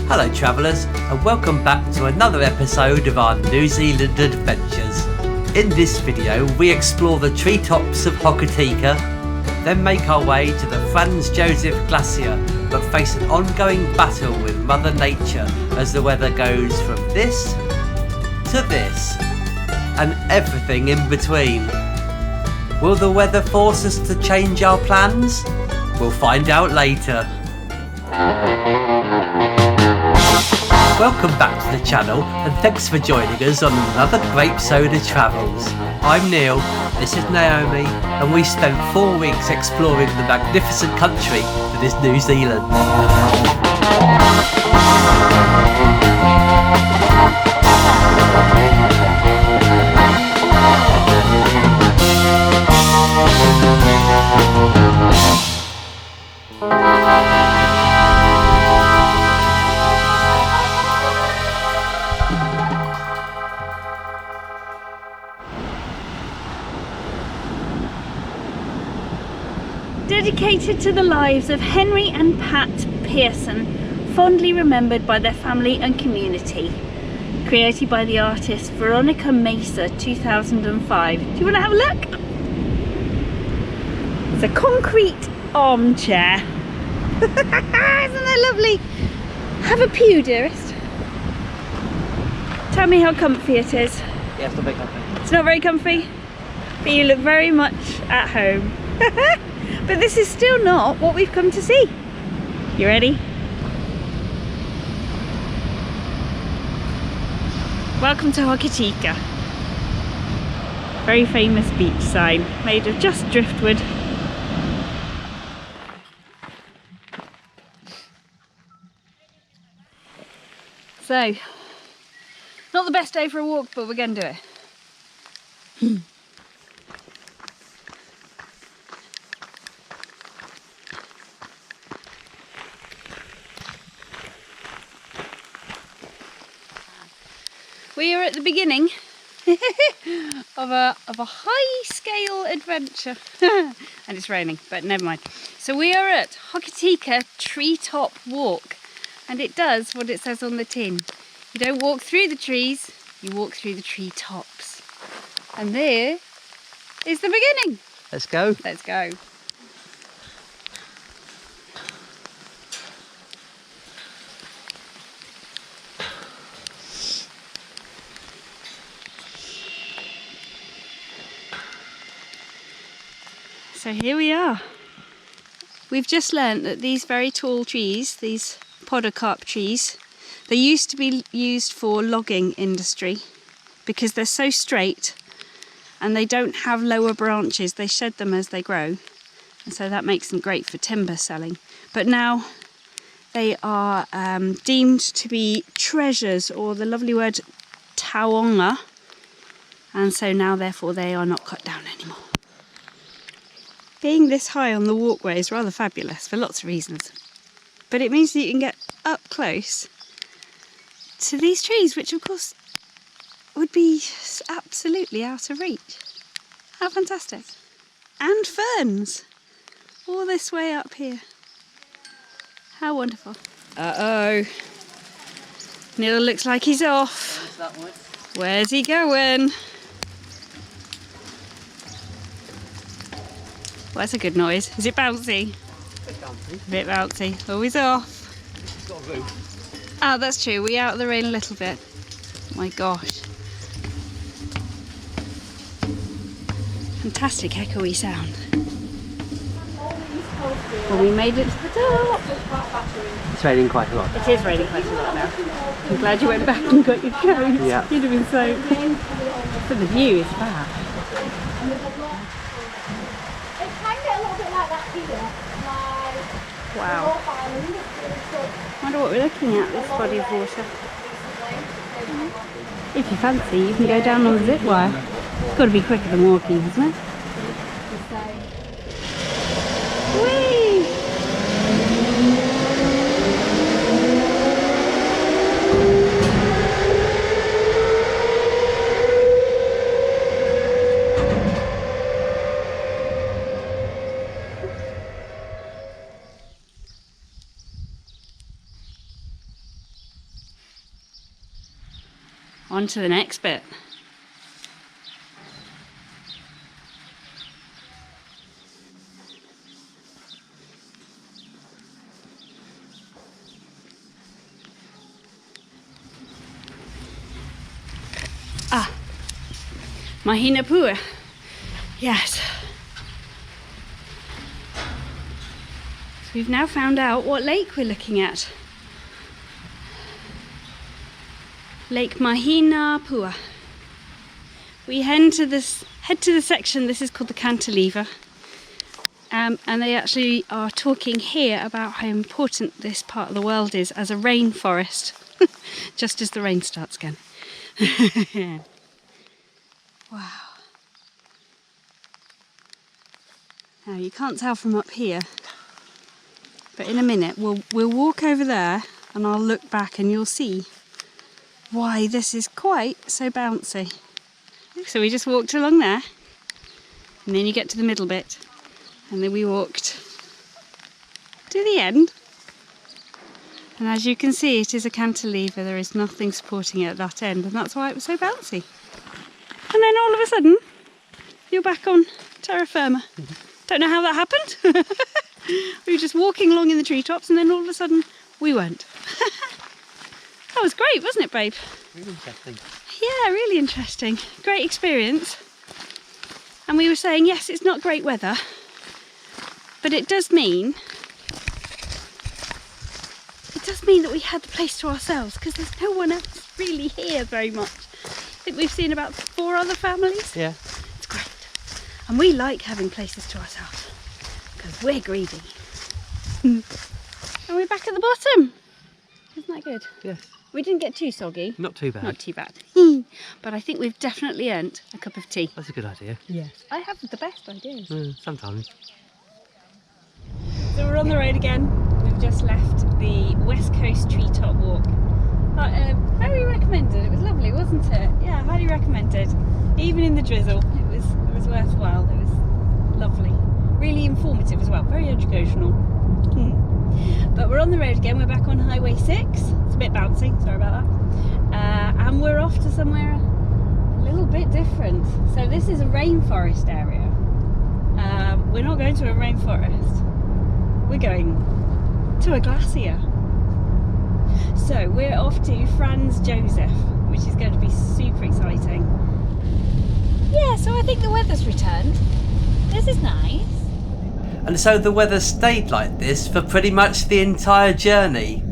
Hello travellers, and welcome back to another episode of our New Zealand adventures. In this video we explore the treetops of Hokitika, then make our way to the Franz Josef Glacier, but face an ongoing battle with Mother Nature as the weather goes from this to this, and everything in between. Will the weather force us to change our plans? We'll find out later. Welcome back to the channel, and thanks for joining us on another great Soda Travels. I'm Neil, this is Naomi, and we spent 4 weeks exploring the magnificent country that is New Zealand. Dedicated to the lives of Henry and Pat Pearson, fondly remembered by their family and community. Created by the artist Veronica Mesa, 2005. Do you want to have a look? It's a concrete armchair. Isn't that lovely? Have a pew, dearest. Tell me how comfy it is. Yeah, it's not very comfy. It's not very comfy, but you look very much at home. But this is still not what we've come to see. You ready? Welcome to Hokitika. Very famous beach sign made of just driftwood. So, not the best day for a walk, but we're going to do it. We are at the beginning of a high-scale adventure, and it's raining, but never mind. So we are at Hokitika Treetop Walk, and it does what it says on the tin. You don't walk through the trees, you walk through the treetops. And there is the beginning. Let's go. Let's go. So here we are. We've just learnt that these very tall trees, these podocarp trees, they used to be used for logging industry because they're so straight and they don't have lower branches. They shed them as they grow, and so that makes them great for timber selling. But now they are deemed to be treasures, or the lovely word taonga, and so now therefore they are not cut down anymore. Being this high on the walkway is rather fabulous for lots of reasons, but it means that you can get up close to these trees, which of course would be absolutely out of reach. How fantastic. And ferns all this way up here. How wonderful. Uh-oh. Neil looks like he's off. Where's he going? Well, that's a good noise. Is it bouncy? A bit bouncy. Oh, he's off. It's got a roof. Oh, that's true. We're out of the rain a little bit. Oh my gosh. Fantastic echoey sound. Well, we made it to the top. It's raining quite a lot. It is raining quite a lot now. I'm glad you went back and got your coat. Yeah. You'd have been soaked. But the view is fab. Wow. I wonder what we're looking at, this body of water. If you fancy, you can go down on the zip wire. It's got to be quicker than walking, hasn't it? Whee! On to the next bit. Ah, Mahinapua. Yes. So we've now found out what lake we're looking at. Lake Mahinapua. We head to the section, this is called the cantilever. And they actually are talking here about how important this part of the world is as a rainforest. Just as the rain starts again. Wow. Now you can't tell from up here, but in a minute we'll walk over there and I'll look back and you'll see why this is quite so bouncy. So we just walked along there and then you get to the middle bit and then we walked to the end. And as you can see, it is a cantilever. There is nothing supporting it at that end, and that's why it was so bouncy. And then all of a sudden, you're back on terra firma. Don't know how that happened. We were just walking along in the treetops, and then all of a sudden, we weren't. That was great, wasn't it, babe? Really interesting. Yeah, really interesting. Great experience. And we were saying, yes, it's not great weather, but it does mean that we had the place to ourselves because there's no one else really here very much. I think we've seen about 4 other families. Yeah. It's great. And we like having places to ourselves because we're greedy. And we're back at the bottom. Isn't that good? Yes. We didn't get too soggy. Not too bad. Not too bad. But I think we've definitely earned a cup of tea. That's a good idea. Yes. I have the best ideas. Sometimes. So we're on the road again. We've just left the West Coast Treetop Walk. Very recommended. It was lovely, wasn't it? Yeah, highly recommended. Even in the drizzle, it was worthwhile. It was lovely. Really informative as well. Very educational. But we're on the road again. We're back on Highway 6. It's a bit bouncy. Sorry about that. And we're off to somewhere a little bit different. So this is a rainforest area. We're not going to a rainforest. We're going to a glacier. So we're off to Franz Josef, which is going to be super exciting. Yeah, so I think the weather's returned. This is nice. And so the weather stayed like this for pretty much the entire journey.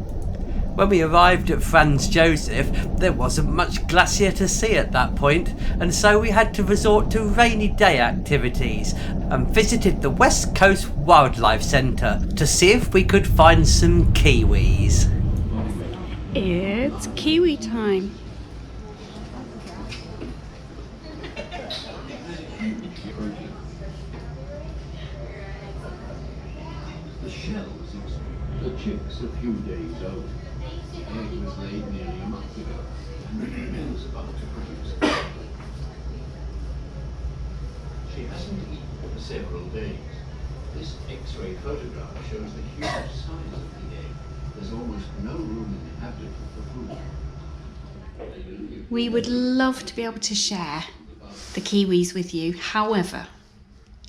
When we arrived at Franz Josef, there wasn't much glacier to see at that point, and so we had to resort to rainy day activities and visited the West Coast Wildlife Centre to see if we could find some kiwis. It's kiwi time. The shells, the chicks a few days old. The egg was laid nearly a month ago, and the is about to produce. She hasn't eaten for several days. This X-ray photograph shows the huge size of the egg. There's almost no room in the abdomen for food. We would love to be able to share the kiwis with you. However,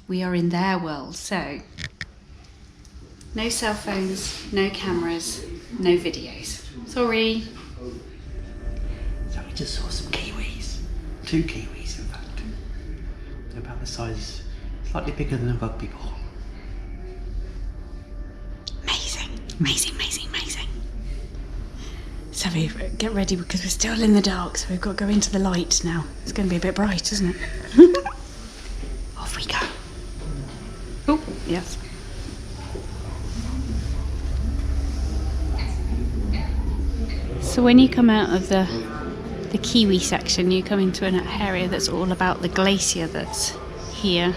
we are in their world, so no cell phones, no cameras, no videos. Sorry. So we just saw some kiwis. 2 kiwis, in fact. They're about the size, slightly bigger than a rugby ball. Amazing, amazing, amazing, amazing. So we get ready because we're still in the dark, so we've got to go into the light now. It's going to be a bit bright, isn't it? Off we go. Oh, yes. So when you come out of the kiwi section, you come into an area that's all about the glacier that's here.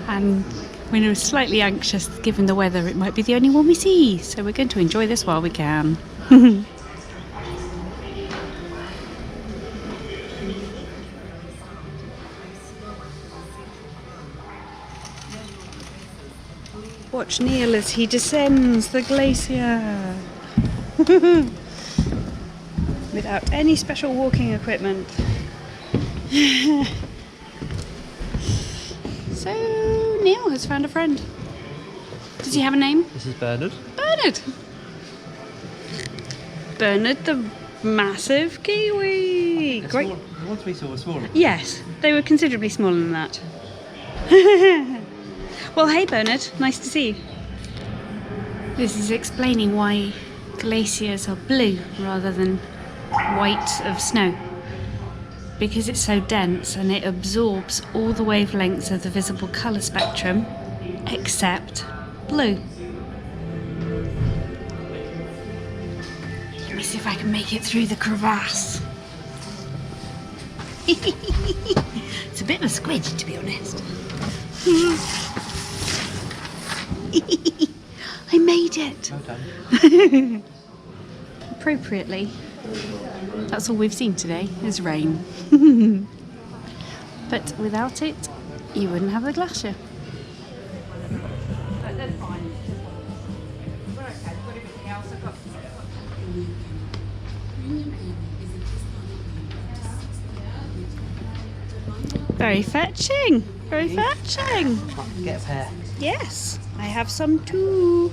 And when we're slightly anxious, given the weather, it might be the only one we see. So we're going to enjoy this while we can. Watch Neil as he descends the glacier. without any special walking equipment. So Neil has found a friend. Does he have a name? This is Bernard. Bernard! Bernard the massive kiwi! Great. Once we saw a smaller. Yes, they were considerably smaller than that. Well, hey Bernard, nice to see you. This is explaining why glaciers are blue rather than white of snow. Because it's so dense and it absorbs all the wavelengths of the visible colour spectrum except blue. Let me see if I can make it through the crevasse. It's a bit of a squidge, to be honest. I made it. Well done. Appropriately. That's all we've seen today, is rain. But without it, you wouldn't have the glacier. Very fetching. Very fetching. Get a pair. Yes, I have some too.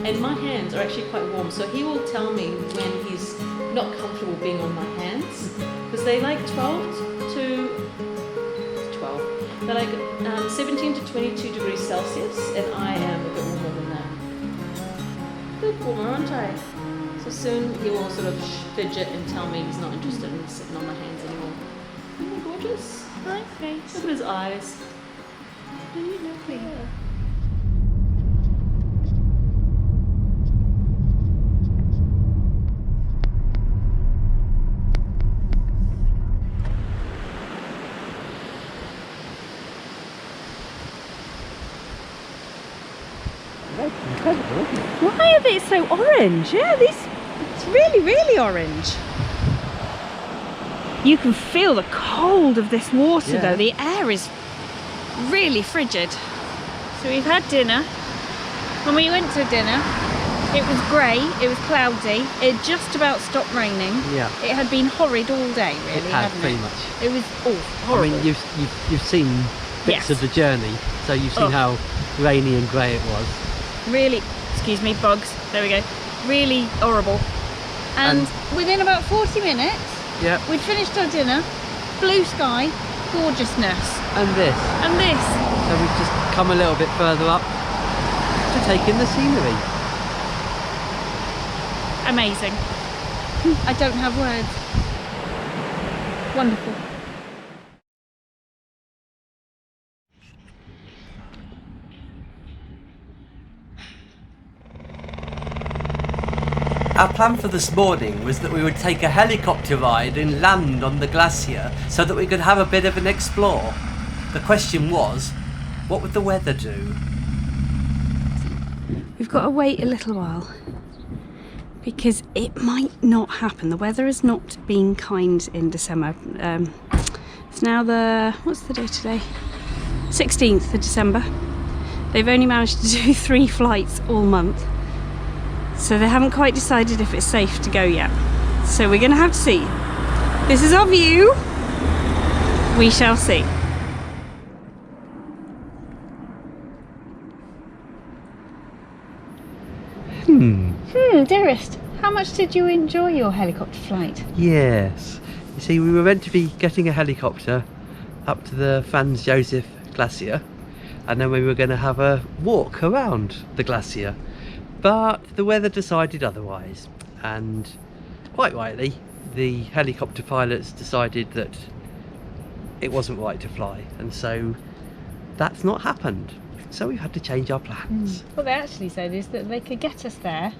And my hands are actually quite warm, so he will tell me when he's not comfortable being on my hands, because they like 17 to 22 degrees Celsius, and I am a bit warmer than that. A bit warmer, aren't I? So soon he will sort of fidget and tell me he's not interested in sitting on my hands anymore. Isn't he gorgeous? Right face. Look at his eyes. Isn't he lovely? Yeah. Why are they so orange? Yeah, it's really, really orange. You can feel the cold of this water though. The air is really frigid. So we've had dinner. When we went to dinner, it was grey, it was cloudy, it just about stopped raining. Yeah. It had been horrid all day, really, It had hadn't pretty it? much. It was horrible. I mean, you've seen bits Yes. of the journey, so you've seen how rainy and grey it was. Really, excuse me, bugs, there we go, really horrible. And within about 40 minutes, Yeah. we'd finished our dinner, blue sky, gorgeousness, And this. and this. So we've just come a little bit further up to take in the scenery. Amazing. I don't have words. Wonderful. Our plan for this morning was that we would take a helicopter ride and land on the glacier so that we could have a bit of an explore. The question was, what would the weather do? We've got to wait a little while because it might not happen. The weather has not been kind in December. It's now what's the day today? 16th of December. They've only managed to do 3 flights all month. So they haven't quite decided if it's safe to go yet. So we're going to have to see. This is our view. We shall see. Dearest, how much did you enjoy your helicopter flight? Yes. You see, we were meant to be getting a helicopter up to the Franz Josef Glacier, and then we were going to have a walk around the glacier. But the weather decided otherwise, and quite rightly, the helicopter pilots decided that it wasn't right to fly, and so that's not happened. So we've had to change our plans. What they actually said is that they could get us there,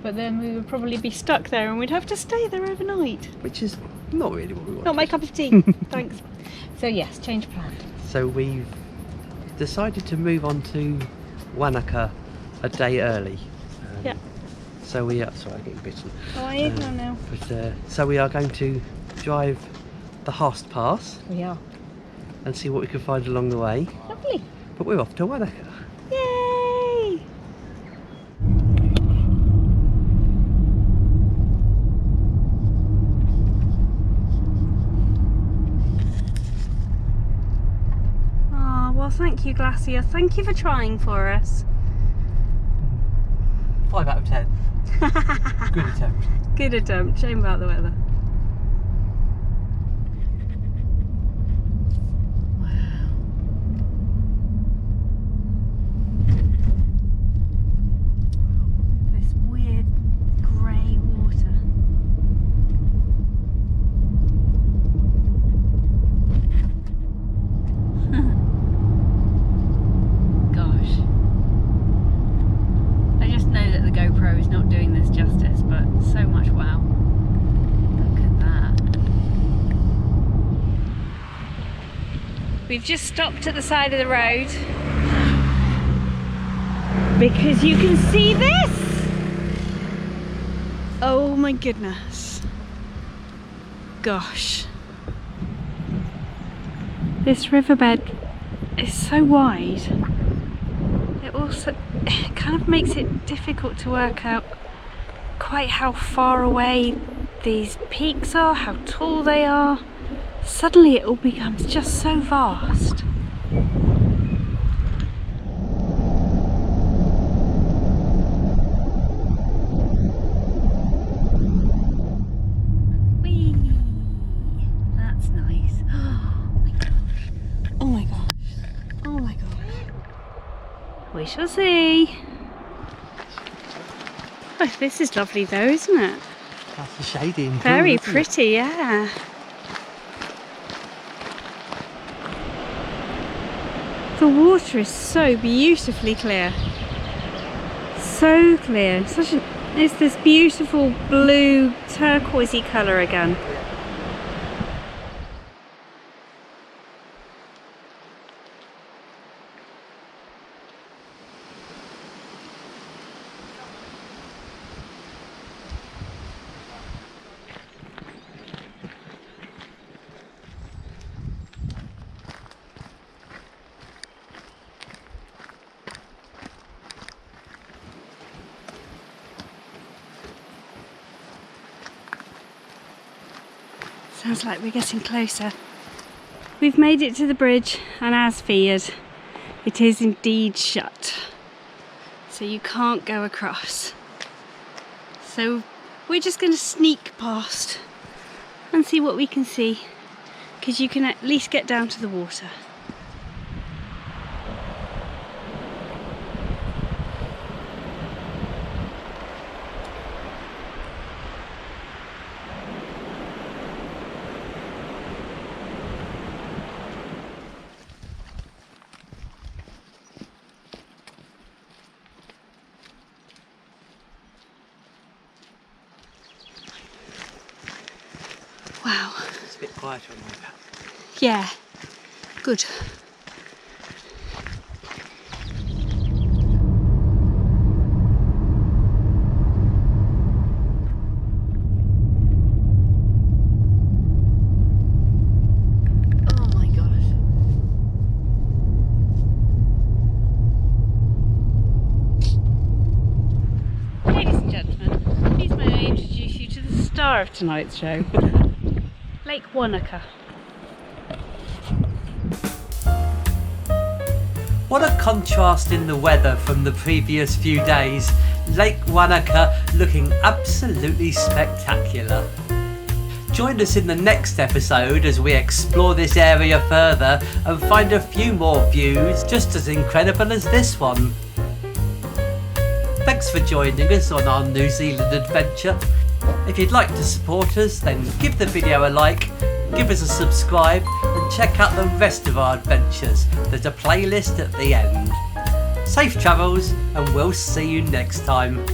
but then we would probably be stuck there and we'd have to stay there overnight. Which is not really what we wanted. Not my cup of tea. Thanks. So yes, change plan. So we've decided to move on to Wanaka a day early. Yeah. So we are, sorry, I'm getting bitten. Oh, I am now. But so we are going to drive the Haast Pass We are. and see what we can find along the way. Lovely. But we're off to Wanaka. Yay! Oh, well, thank you, Glacier. Thank you for trying for us. 5 out of 10. Good attempt. Good attempt. Shame about the weather. This weird grey water. Gosh. I just know that the GoPro is not doing this justice, but so much wow. Look at that. We've just stopped at the side of the road because you can see this! Oh my goodness. Gosh. This riverbed is so wide. It kind of makes it difficult to work out quite how far away these peaks are, how tall they are. Suddenly it all becomes just so vast. Whee! That's nice. Oh my gosh. Oh my gosh. Oh my gosh. We shall see. Oh, this is lovely though, isn't it? That's the shading. Very pretty, yeah. The water is so beautifully clear. So clear. It's this beautiful blue turquoisey colour again. Sounds like we're getting closer. We've made it to the bridge, and as feared, it is indeed shut. So you can't go across. So we're just going to sneak past and see what we can see, because you can at least get down to the water. Wow. It's a bit quieter on my back. Yeah, good. Oh my gosh. Ladies and gentlemen, please may I introduce you to the star of tonight's show. Lake Wanaka. What a contrast in the weather from the previous few days. Lake Wanaka looking absolutely spectacular. Join us in the next episode as we explore this area further and find a few more views just as incredible as this one. Thanks for joining us on our New Zealand adventure. If you'd like to support us, then give the video a like, give us a subscribe and check out the rest of our adventures. There's a playlist at the end. Safe travels, and we'll see you next time.